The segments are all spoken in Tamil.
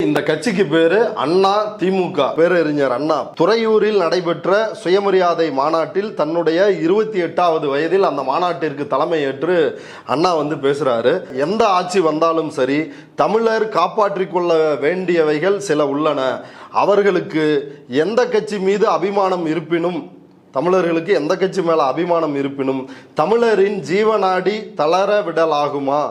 இந்த கட்சிக்கு பேரு அண்ணா திமுக. பேரறிஞர் அண்ணா துறையூரில் நடைபெற்ற சுயமரியாதை மாநாட்டில் தன்னுடைய 28வது வயதில் அந்த மாநாட்டிற்கு தலைமை ஏற்று அண்ணா பேசுறாரு. எந்த ஆட்சி வந்தாலும் சரி, தமிழர் காப்பாற்றிக் கொள்ள வேண்டியவைகள் சில உள்ளன. அவர்களுக்கு எந்த கட்சி மீது அபிமானம் இருப்பினும், தமிழர்களுக்கு எந்த கட்சி மேல அபிமானம் இருப்பினும், தமிழரின் ஜீவநாடி தளர விடலாகுமா?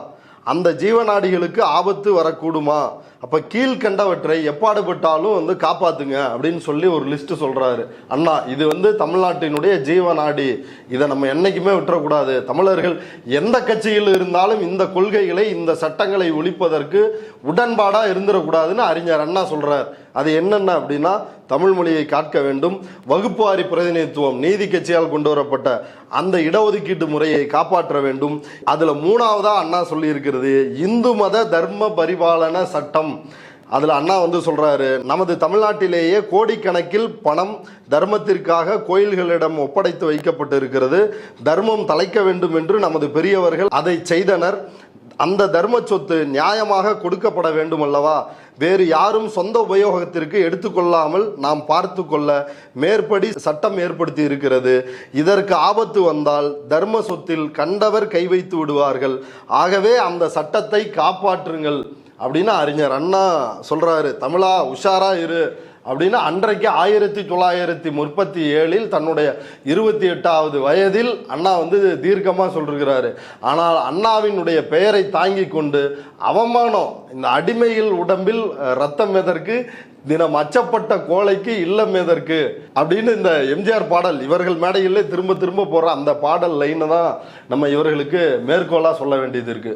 அந்த ஜீவநாடிகளுக்கு ஆபத்து வரக்கூடுமா? அப்ப கீழ்கண்டவற்றை எப்பாடுபட்டாலும் காப்பாத்துங்க அப்படின்னு சொல்லி ஒரு லிஸ்ட் சொல்றாரு அண்ணா. இது தமிழ்நாட்டினுடைய ஜீவநாடி. இதை நம்ம என்னைக்குமே விட்டுறக்கூடாது. தமிழர்கள் எந்த கட்சியில் இருந்தாலும் இந்த கொள்கைகளை, இந்த சட்டங்களை ஒழிப்பதற்கு உடன்பாடா இருந்துடக்கூடாதுன்னு அறிஞர் அண்ணா சொல்றார். அது என்னென்ன அப்படின்னா, தமிழ் மொழியை காக்க வேண்டும், வகுப்புவாரி பிரதிநிதித்துவம் நீதி கட்சியால் கொண்டு வரப்பட்ட அந்த இடஒதுக்கீட்டு முறையை காப்பாற்ற வேண்டும். அதுல 3வதா அண்ணா சொல்லி இருக்கிறது இந்து மத தர்ம பரிபாலன சட்டம். அதுல அண்ணா சொல்றாரு, நமது தமிழ்நாட்டிலேயே கோடிக்கணக்கில் பணம் தர்மத்திற்காக கோயில்களிடம் ஒப்படைத்து வைக்கப்பட்டு இருக்கிறது. தர்மம் தலைக்க வேண்டும் என்று நமது பெரியவர்கள் அதை செய்தனர். அந்த தர்ம சொத்து நியாயமாக கொடுக்கப்பட வேண்டும் அல்லவா? வேறு யாரும் சொந்த உபயோகத்திற்கு எடுத்துக்கொள்ளாமல் நாம் பார்த்து கொள்ள மேற்படி சட்டம் ஏற்படுத்தி இருக்கிறது. இதற்கு ஆபத்து வந்தால் தர்ம சொத்தில் கண்டவர் கை வைத்து விடுவார்கள். ஆகவே அந்த சட்டத்தை காப்பாற்றுங்கள் அப்படின்னு அறிஞர் அண்ணா சொல்றாரு. தமிழா உஷாரா இரு அப்படின்னு அன்றைக்கு 1937 தன்னுடைய 28வது வயதில் அண்ணா தீர்க்கமா சொல்றாரு. ஆனால் அண்ணாவினுடைய பெயரை தாங்கி கொண்டு அவமானம், இந்த அடிமையில் உடம்பில் ரத்தம் எதற்கு, தினம் அச்சப்பட்ட கோழைக்கு இல்லம் எதற்கு அப்படின்னு இந்த எம்ஜிஆர் பாடல் இவர்கள் மேடையிலே திரும்ப திரும்ப போற அந்த பாடல் லைனை தான் நம்ம இவர்களுக்கு மேற்கோளா சொல்ல வேண்டியது இருக்கு.